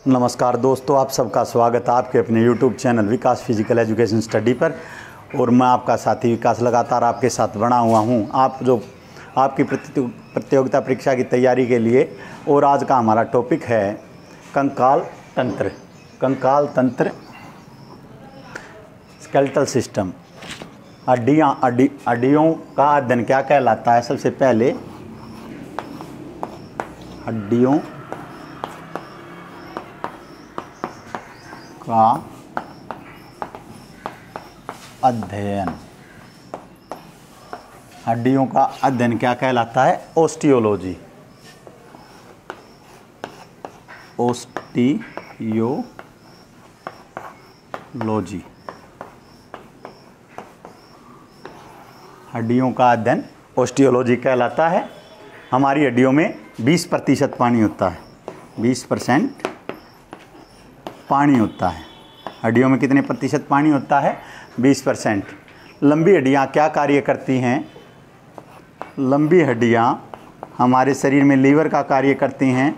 नमस्कार दोस्तों, आप सबका स्वागत है आपके अपने YouTube चैनल विकास फिजिकल एजुकेशन स्टडी पर। और मैं आपका साथी विकास लगातार आपके साथ बना हुआ हूं, आपकी प्रतियोगिता परीक्षा की तैयारी के लिए। और आज का हमारा टॉपिक है कंकाल तंत्र। कंकाल तंत्र, स्केलेटल सिस्टम। हड्डियों का अध्ययन क्या कहलाता है? सबसे पहले हड्डियों का अध्ययन। हड्डियों का अध्ययन क्या कहलाता है? ओस्टियोलॉजी। ओस्टियोलॉजी, हड्डियों का अध्ययन ओस्टियोलॉजी कहलाता है। हमारी हड्डियों में 20% पानी होता है। 20% पानी होता है। हड्डियों में कितने प्रतिशत पानी होता है? 20%। लंबी हड्डियाँ क्या कार्य करती हैं? लंबी हड्डियाँ हमारे शरीर में लीवर का कार्य करती हैं।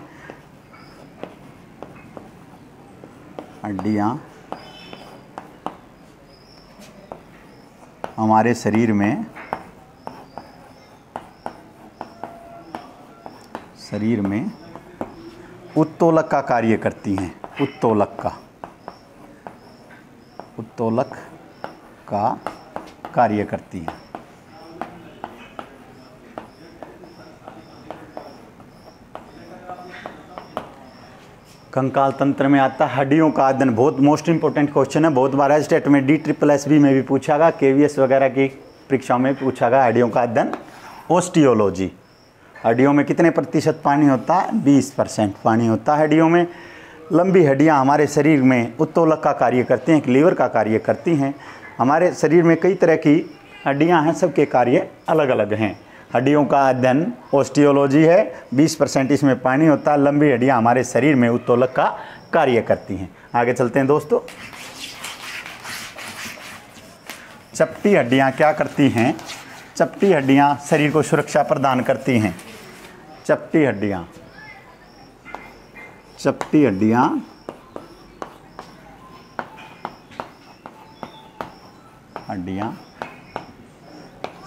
हड्डियाँ हमारे शरीर में उत्तोलक का कार्य करती हैं। उत्तोलक का कार्य करती हैं। कंकाल तंत्र में आता है हड्डियों का अध्ययन। बहुत मोस्ट इंपॉर्टेंट क्वेश्चन है, बहुत बार स्टेट में DSSB में भी पूछा गया, KVS वगैरह की परीक्षाओं में पूछा गया। हड्डियों का अध्ययन ओस्टियोलॉजी। हड्डियों में कितने प्रतिशत पानी होता है? 20% पानी होता है हड्डियों में। लंबी हड्डियां हमारे शरीर में उत्तोलक का कार्य करती हैं, लीवर का कार्य करती हैं। हमारे शरीर में कई तरह की हड्डियां हैं, सबके कार्य अलग अलग हैं। हड्डियों का अध्ययन ओस्टियोलॉजी है। 20% इसमें पानी होता है। लंबी हड्डियां हमारे शरीर में उत्तोलक का कार्य करती हैं। आगे चलते हैं दोस्तों। चपटी हड्डियां क्या करती हैं? चपटी हड्डियां शरीर को सुरक्षा प्रदान करती हैं। चपटी हड्डियां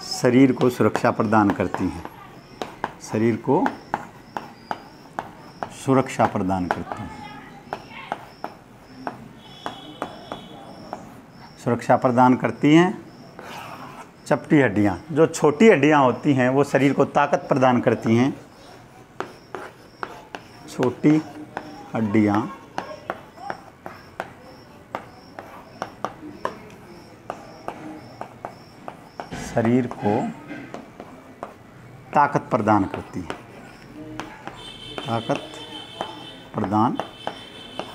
शरीर को सुरक्षा प्रदान करती हैं। शरीर को सुरक्षा प्रदान करती हैं। सुरक्षा प्रदान करती हैं चपटी हड्डियां। जो छोटी हड्डियां होती हैं वो शरीर को ताकत प्रदान करती हैं। छोटी हड्डियां शरीर को ताकत प्रदान करती हैं। ताकत प्रदान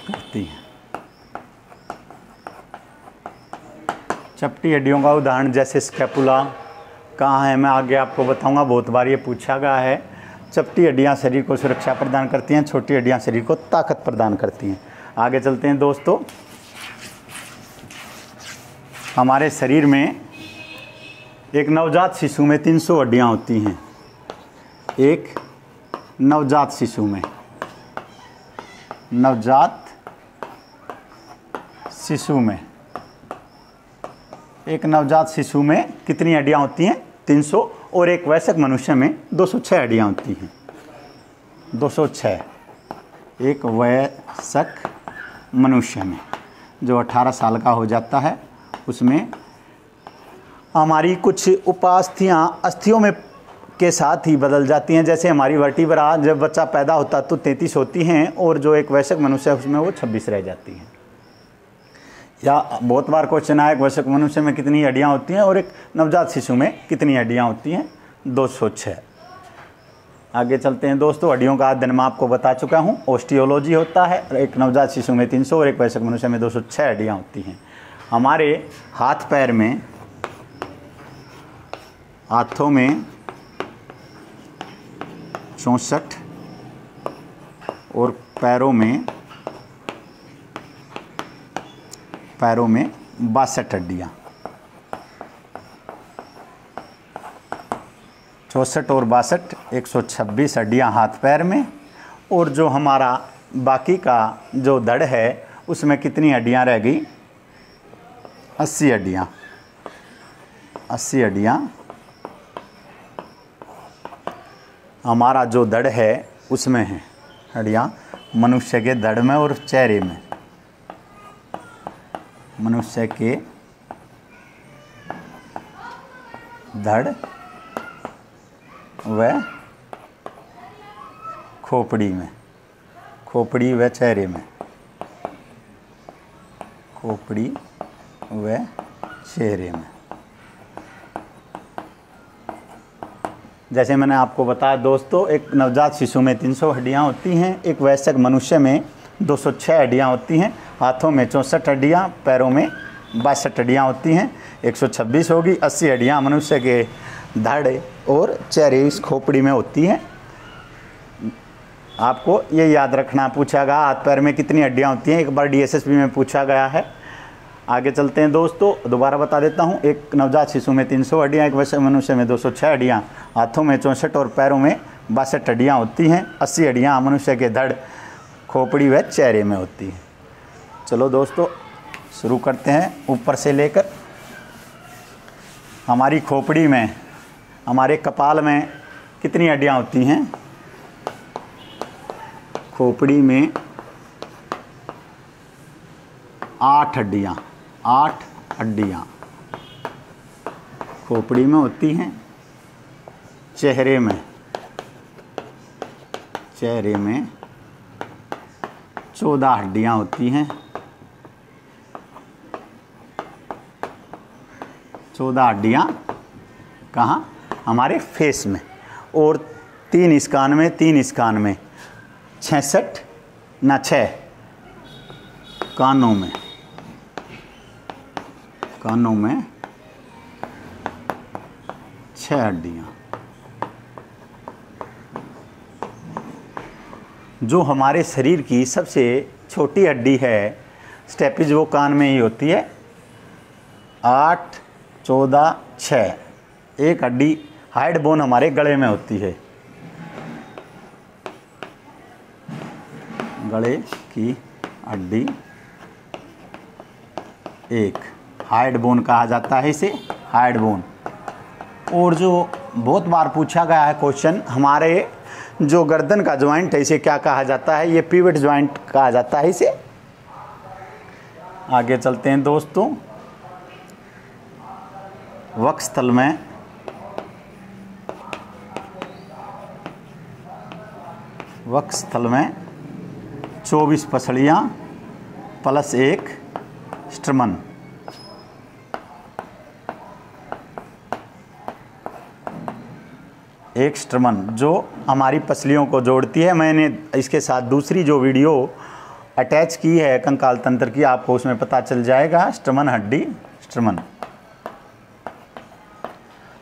करती हैं। चपटी हड्डियों का उदाहरण जैसे स्कैपुला कहाँ है, मैं आगे आपको बताऊंगा। बहुत बार ये पूछा गया है। चपटी हड्डियाँ शरीर को सुरक्षा प्रदान करती हैं, छोटी हड्डियाँ शरीर को ताकत प्रदान करती हैं। आगे चलते हैं दोस्तों। हमारे शरीर में एक नवजात शिशु में 300 हड्डियाँ होती हैं। एक नवजात शिशु में एक नवजात शिशु में कितनी हड्डियाँ होती हैं? 300। और एक वयस्क मनुष्य में 206 हड्डियाँ होती हैं। 206 एक वयस्क मनुष्य में, जो 18 साल का हो जाता है, उसमें हमारी कुछ अस्थियों में के साथ ही बदल जाती हैं। जैसे हमारी वर्टिब्रा जब बच्चा पैदा होता तो 33 होती हैं, और जो एक वयस्क मनुष्य है उसमें वो 26 रह जाती हैं। या बहुत बार क्वेश्चन आया, एक वयस्क मनुष्य में कितनी हड्डियाँ होती हैं और एक नवजात शिशु में कितनी हड्डियाँ होती हैं? 206। आगे चलते हैं दोस्तों। हड्डियों का अध्ययन मैं आपको बता चुका हूँ, ओस्टियोलॉजी होता है। एक नवजात शिशु में 300 और एक वयस्क मनुष्य में 206 हड्डियाँ होती हैं। हमारे हाथों में 64 और पैरों में 62 हड्डियाँ। 64 और 62 126 हड्डियाँ हाथ पैर में। और जो हमारा बाकी का जो धड़ है उसमें कितनी हड्डियां रह गई? 80 हड्डियां। 80 हड्डियां हमारा जो धड़ है उसमें है। हड्डियां मनुष्य के धड़ में और चेहरे में, मनुष्य के धड़ व खोपड़ी में, खोपड़ी व चेहरे में, खोपड़ी व चेहरे में। जैसे मैंने आपको बताया दोस्तों, एक नवजात शिशु में 300 हड्डियां होती हैं, एक वयस्क मनुष्य में 206 हड्डियां होती हैं, हाथों में 64 हड्डियां, पैरों में 62 हड्डियां होती हैं, 126 होगी। 80 हड्डियां मनुष्य के धड़ और चेहरे इस खोपड़ी में होती हैं। आपको ये याद रखना, पूछा गया हाथ पैर में कितनी हड्डियां होती हैं, एक बार DSSB में पूछा गया है। आगे चलते हैं दोस्तों, दोबारा बता देता हूँ। एक नवजात शिशु में 300 हड्डियाँ, एक वयस्क मनुष्य में 206 हड्डियाँ, हाथों में 64 और पैरों में 62 हड्डियाँ होती हैं। 80 हड्डियाँ मनुष्य के धड़, खोपड़ी व चेहरे में होती हैं। चलो दोस्तों शुरू करते हैं। ऊपर से लेकर हमारी खोपड़ी में, हमारे कपाल में कितनी हड्डियाँ होती हैं? खोपड़ी में 8 हड्डियाँ, 8 हड्डियाँ खोपड़ी में होती हैं। चेहरे में, चेहरे में 14 हड्डियाँ होती हैं। 14 हड्डियाँ कहाँ? हमारे फेस में। और 3 इस कान में, 3 इस कान में, 66 ना 6 कानों में, कानों में 6 हड्डियाँ। जो हमारे शरीर की सबसे छोटी हड्डी है स्टेपिज, वो कान में ही होती है। 8, 14, 6। एक हड्डी हाइड बोन हमारे गले में होती है। गले की हड्डी एक हाइड बोन कहा जाता है इसे, हाइड बोन। और जो बहुत बार पूछा गया है क्वेश्चन, हमारे जो गर्दन का ज्वाइंट है इसे क्या कहा जाता है? ये पिवट ज्वाइंट कहा जाता है इसे। आगे चलते हैं दोस्तों। वक्षस्थल में, वक्षस्थल में 24 पसलियाँ प्लस 1 स्ट्रमन। एक स्ट्रमन जो हमारी पसलियों को जोड़ती है। मैंने इसके साथ दूसरी जो वीडियो अटैच की है कंकाल तंत्र की, आपको उसमें पता चल जाएगा। स्ट्रमन हड्डी, स्ट्रमन।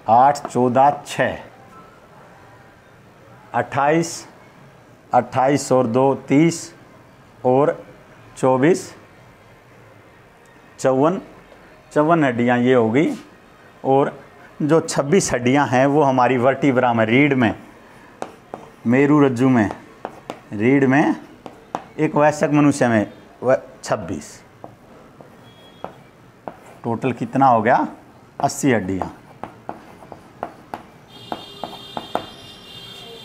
8, 14, 6, 28, 28 और 2 30 और 24 54 हड्डियाँ ये हो गई। और जो 26 हड्डियाँ हैं वो हमारी वर्टिब्रा में, रीढ़ में, मेरू रज्जु में, रीढ़ में, एक वयस्क मनुष्य में 26। टोटल कितना हो गया? 80 हड्डियाँ।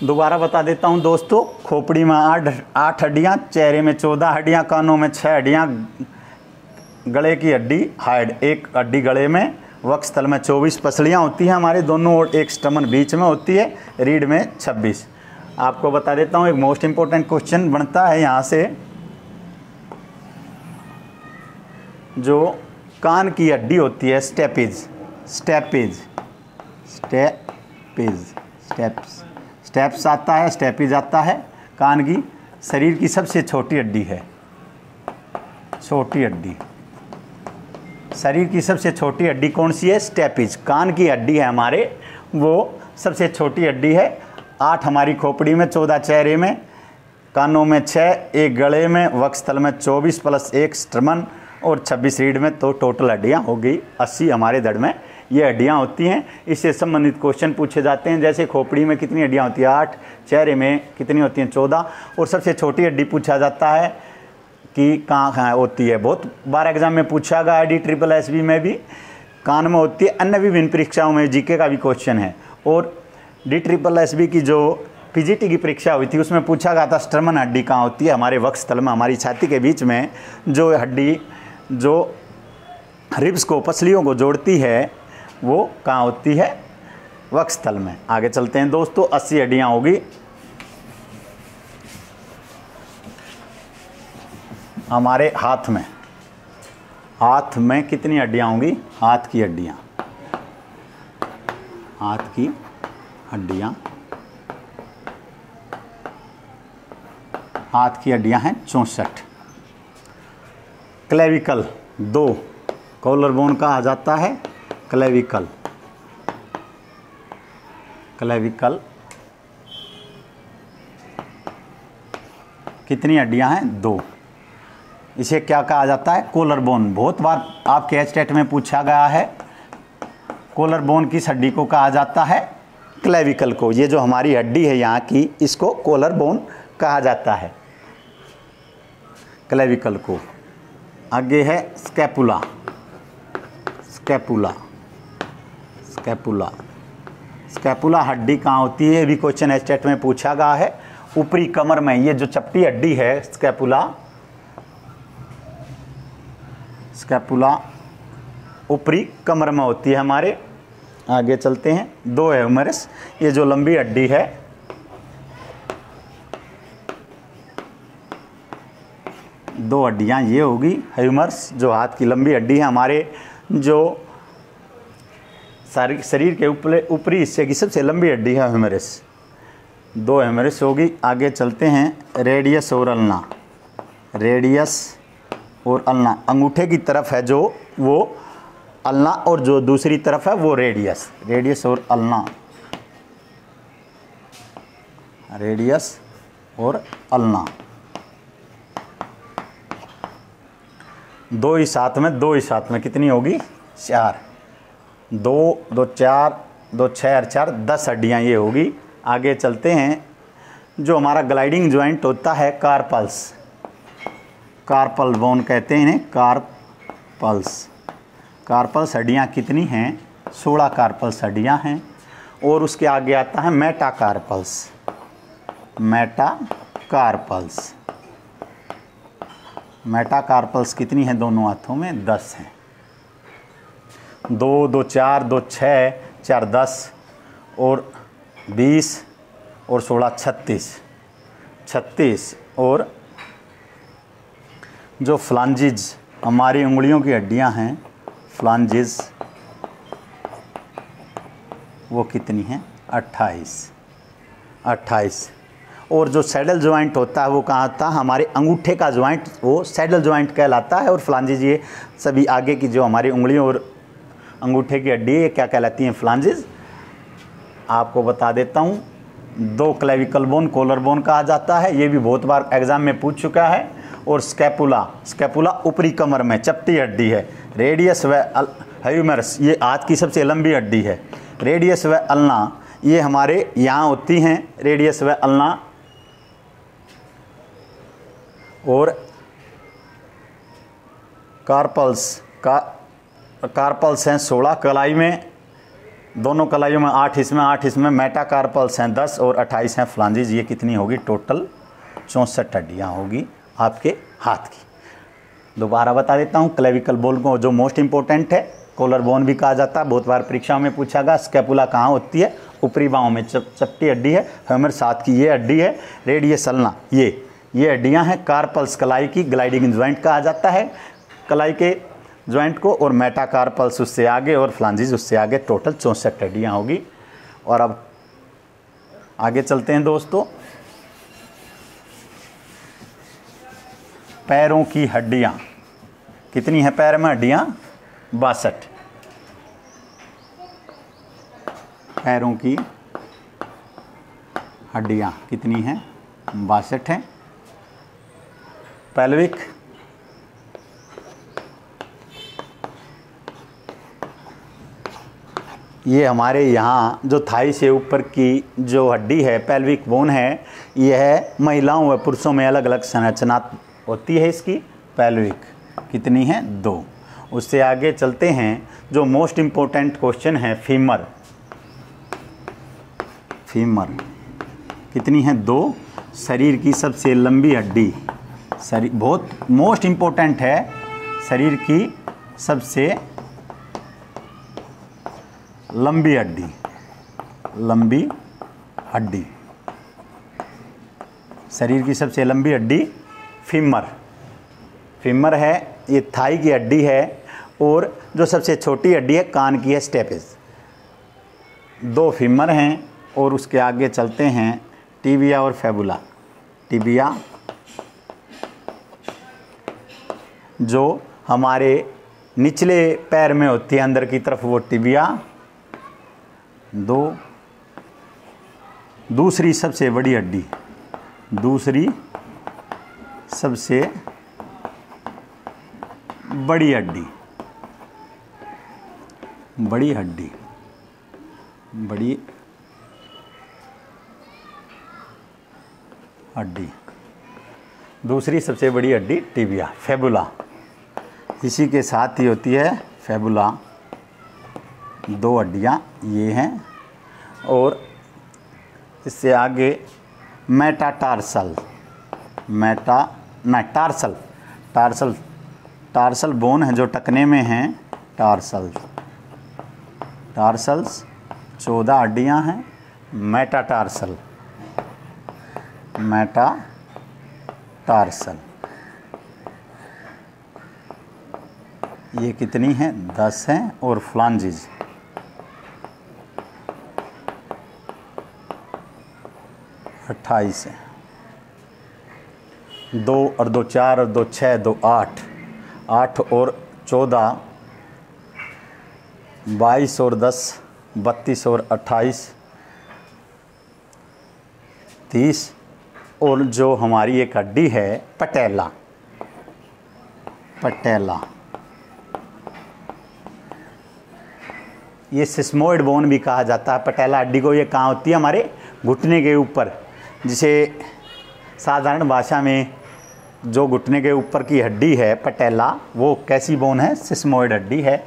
दोबारा बता देता हूँ दोस्तों। खोपड़ी में 8 हड्डियाँ, चेहरे में 14 हड्डियाँ, कानों में 6 हड्डियाँ, गले की हड्डी हाइड, एक हड्डी गले में, वक्षस्थल में 24 पसलियाँ होती हैं हमारे दोनों और एक स्टमन बीच में होती है, रीढ़ में 26। आपको बता देता हूँ एक मोस्ट इम्पोर्टेंट क्वेश्चन बनता है यहाँ से। जो कान की हड्डी होती है stapes, stapes, stapes, steps, steps आता है, स्टेपिज आता है। कान की शरीर की सबसे छोटी हड्डी है, छोटी हड्डी। शरीर की सबसे छोटी हड्डी कौन सी है? स्टेपिज। कान की हड्डी है हमारे, वो सबसे छोटी हड्डी है। 8 हमारी खोपड़ी में, 14 चेहरे में, कानों में 6, एक गले में, वक्षस्थल में 24 प्लस 1 स्ट्रमन और 26 रीढ़ में। तो टोटल हड्डियाँ हो गई 80 हमारे धड़ में। ये हड्डियाँ होती हैं। इससे संबंधित क्वेश्चन पूछे जाते हैं, जैसे खोपड़ी में कितनी हड्डियाँ होती हैं 8, चेहरे में कितनी होती हैं 14, और सबसे छोटी हड्डी पूछा जाता है कि कहाँ होती है। बहुत बार एग्जाम में पूछा गया DSSB में भी, कान में होती है। अन्य विभिन्न परीक्षाओं में जीके का भी क्वेश्चन है। और DSSB की जो PGT की परीक्षा हुई थी उसमें पूछा गया था स्टर्मन हड्डी कहाँ होती है, हमारे वक्षस्थल में, हमारी छाती के बीच में जो हड्डी जो रिब्स को, पसलियों को जोड़ती है, वो कहाँ होती है, वक्षस्थल में। आगे चलते हैं दोस्तों। 80 हड्डियाँ होगी हमारे हाथ में। हाथ में कितनी हड्डियाँ होंगी, हाथ की हड्डियाँ, हाथ की हड्डियाँ, हाथ की हड्डियाँ हैं 64। क्लेविकल 2, कॉलर बोन कहा जाता है क्लेविकल। क्लेविकल कितनी हड्डियां हैं, 2। इसे क्या कहा जाता है, कॉलर बोन। बहुत बार आपके स्टेट में पूछा गया है। कॉलर बोन किस हड्डी को कहा जाता है, क्लेविकल को। ये जो हमारी हड्डी है यहाँ की, इसको कॉलर बोन कहा जाता है, क्लेविकल को। आगे है स्कैपुला। स्कैपुला, स्कैपुला, स्कैपुला हड्डी कहाँ होती है, भी क्वेश्चन स्टेट में पूछा गया है। ऊपरी कमर में, ये जो चपटी हड्डी है स्कैपुला, स्कैपुला ऊपरी कमर में होती है हमारे। आगे चलते हैं। 2 है ह्यूमरस, ये जो लंबी हड्डी है, दो हड्डियां ये होगी ह्यूमरस, जो हाथ की लंबी हड्डी है हमारे, जो शरीर के ऊपरी हिस्से की सबसे लंबी हड्डी है ह्यूमरस। 2 ह्यूमरस होगी। आगे चलते हैं। रेडियस और अल्ना। रेडियस और अल्ना, अंगूठे की तरफ है जो वो अल्ना, और जो दूसरी तरफ है वो रेडियस। रेडियस और अल्ना, रेडियस और अल्ना, 2 ही साथ में, 2 ही साथ में कितनी होगी, 4। 2, 2, 4, 2, 6 और 4, 10 हड्डियाँ ये होगी। आगे चलते हैं। जो हमारा ग्लाइडिंग जॉइंट होता है, कार्पल्स, कार्पल बोन कहते हैं इन्हें, कार्पल्स। कार्पल्स हड्डियाँ कितनी हैं, 16 कार्पल्स हड्डियाँ हैं। और उसके आगे आता है मेटाकार्पल्स। मेटाकार्पल्स, मेटाकार्पल्स कितनी है दोनों हाथों में, 10 हैं। 2, 2, 4, 2, 6, 4, 10 और 20 और 16, 36। और जो फ्लांजिज हमारी उंगलियों की हड्डियां हैं, फ्लांजिज, वो कितनी हैं, 28। और जो सैडल जॉइंट होता है वो कहाँ होता है, हमारे अंगूठे का जॉइंट, वो सैडल जॉइंट कहलाता है। और फ्लांजिज ये सभी आगे की जो हमारी उंगलियों और अंगूठे की हड्डी है, क्या कहलाती हैं, फ्लांजिज। आपको बता देता हूँ। 2 क्लेविकल बोन, कॉलर बोन कहा जाता है, ये भी बहुत बार एग्जाम में पूछ चुका है। और स्कैपुला, स्कैपुला ऊपरी कमर में चपटी हड्डी है। रेडियस व ह्यूमरस, ये हाथ की सबसे लंबी हड्डी है। रेडियस व अल्ना, ये हमारे यहाँ होती हैं, रेडियस व अल्ना। और कार्पल्स हैं 16 कलाई में, दोनों कलाइयों में 8 इसमें मेटाकार्पल्स हैं 10 और 28 हैं फ्लांजिज। ये कितनी होगी, टोटल 64 हड्डियाँ होगी आपके हाथ की। दोबारा बता देता हूँ। क्लेविकल बोन को जो मोस्ट इंपॉर्टेंट है, कॉलर बोन भी कहा जाता है, बहुत बार परीक्षाओं में पूछा गया। स्कैपुला कहाँ होती है, ऊपरी बाहों में चपटी हड्डी है। ह्यूमरस हाथ की ये हड्डी है। रेडियस अल्ना, ये हड्डियाँ हैं। कार्पल्स कलाई की, ग्लाइडिंग ज्वाइंट कहा जाता है कलाई के ज्वाइंट को। और मेटाकार्पल्स उससे आगे और फ्लांजिज उससे आगे, टोटल 64 हड्डियाँ होगी। और अब आगे चलते हैं दोस्तों। पैरों की हड्डियाँ कितनी हैं, पैर में हड्डियाँ 62। पैरों की हड्डियाँ कितनी हैं, 62 हैं। पेल्विक, ये हमारे यहाँ जो थाई से ऊपर की जो हड्डी है, पेल्विक बोन है, यह महिलाओं व पुरुषों में अलग अलग संरचना होती है इसकी। पेल्विक कितनी है? 2। उससे आगे चलते हैं, जो मोस्ट इम्पोर्टेंट क्वेश्चन है, फीमर। फीमर कितनी है? 2। शरीर की सबसे लंबी हड्डी, शरीर बहुत मोस्ट इम्पोर्टेंट है, शरीर की सबसे लंबी हड्डी, लंबी हड्डी, शरीर की सबसे लंबी हड्डी फीमर। फीमर है, ये थाई की हड्डी है, और जो सबसे छोटी हड्डी है कान की है, स्टेपिस। 2 फीमर हैं, और उसके आगे चलते हैं, टिबिया और फेबुला। टिबिया जो हमारे निचले पैर में होती है अंदर की तरफ, वो टिबिया। 2 दूसरी सबसे बड़ी हड्डी, दूसरी सबसे बड़ी हड्डी, बड़ी हड्डी, बड़ी हड्डी, दूसरी सबसे बड़ी हड्डी टिबिया, फेबुला। इसी के साथ ही होती है फेबुला। 2 हड्डियाँ ये हैं, और इससे आगे metatarsal, tarsal, tarsal, tarsal bone है जो टकने में हैं, टार्सल, टार्सल्स 14 हड्डियाँ हैं। मेटाटार्सल, मेटाटार्सल ये कितनी हैं? 10 हैं, और फ्लांजिज 28 है। 2 और 2 4 और 2 6, 2 8, 8 और 14 22 और 10 32 और 28 30, और जो हमारी एक हड्डी है पटेला, पटेला, ये सिस्मोइड बोन भी कहा जाता है। पटेला हड्डी को, ये कहाँ होती है? हमारे घुटने के ऊपर, जिसे साधारण भाषा में जो घुटने के ऊपर की हड्डी है पटेला, वो कैसी बोन है? सिस्मोइड हड्डी है।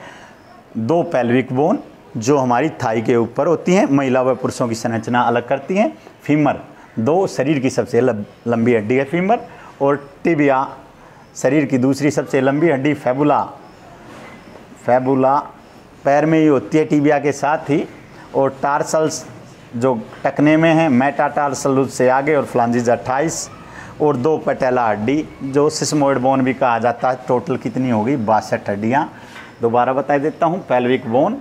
2 पेल्विक बोन जो हमारी थाई के ऊपर होती हैं, महिला व पुरुषों की संरचना अलग करती हैं। फीमर 2 शरीर की सबसे लंबी हड्डी है फीमर, और टिबिया शरीर की दूसरी सबसे लंबी हड्डी। फेबुला, फेबुला पैर में ही होती है टिबिया के साथ ही, और टार्सल्स जो टकने में है, मेटाटार्सल से आगे, और फ्लांजिज 28, और 2 पटेला हड्डी जो सिस्मोइड बोन भी कहा जाता है। टोटल कितनी होगी? 62 हड्डियाँ। दोबारा बता देता हूँ, पेल्विक बोन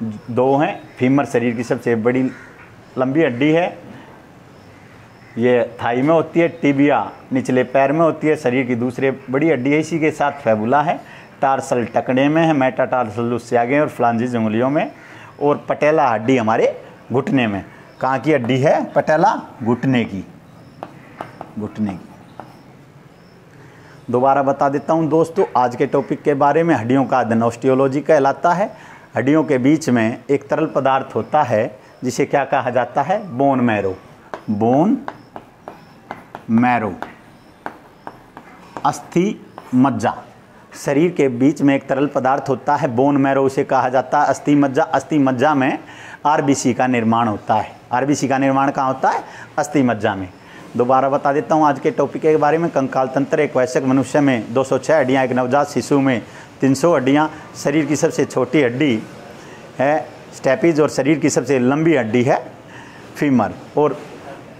2 हैं, फीमर शरीर की सबसे बड़ी लंबी हड्डी है, ये थाई में होती है। टिबिया निचले पैर में होती है, शरीर की दूसरी बड़ी हड्डी है। इसी के साथ फेबुला है, टार्सल टकने में है, मेटाटार्सल उससे आगे, और फ्लांजिज उंगलियों में, और पटेला हड्डी हमारे घुटने में। कहाँ की हड्डी है पटेला? घुटने की, घुटने की। दोबारा बता देता हूँ दोस्तों, आज के टॉपिक के बारे में। हड्डियों का अध्ययन ऑस्टियोलॉजी कहलाता है। हड्डियों के बीच में एक तरल पदार्थ होता है जिसे क्या कहा जाता है? Bone marrow, bone marrow. अस्थि मज्जा, शरीर के बीच में एक तरल पदार्थ होता है बोन मैरो, उसे कहा जाता है अस्थि मज्जा। अस्थि मज्जा में आरबीसी का निर्माण होता है। आरबीसी का निर्माण कहाँ होता है? अस्थि मज्जा में। दोबारा बता देता हूँ आज के टॉपिक के बारे में। कंकाल तंत्र, एक वयस्क मनुष्य में 206 हड्डियाँ, एक नवजात शिशु में 300 हड्डियाँ। शरीर की सबसे छोटी हड्डी है स्टेपिज, और शरीर की सबसे लंबी हड्डी है फीमर। और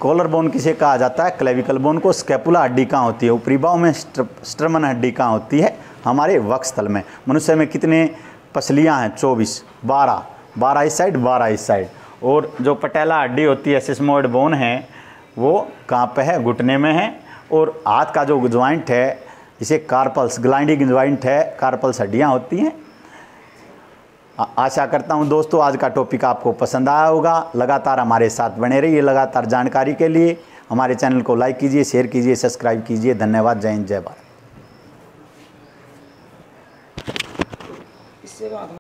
कॉलर बोन किसे कहा जाता है? क्लेविकल बोन को। स्कैपुला हड्डी कहाँ होती है? ऊपरी बाहु में। स्ट्रमन हड्डी कहाँ होती है? हमारे वक्षस्थल में। मनुष्य में कितने पसलियाँ हैं? 24, 12 इस साइड, 12 इस साइड। और जो पटेला हड्डी होती है, सिस्मोइड बोन है, वो कहाँ पे है? घुटने में है। और हाथ का जो ज्वाइंट है, इसे कार्पल्स, ग्लाइडिंग ज्वाइंट है, कार्पल्स हड्डियाँ होती हैं। आशा करता हूँ दोस्तों आज का टॉपिक आपको पसंद आया होगा। लगातार हमारे साथ बने रहिए। लगातार जानकारी के लिए हमारे चैनल को लाइक कीजिए, शेयर कीजिए, सब्सक्राइब कीजिए। धन्यवाद। जय हिंद, जय भारत।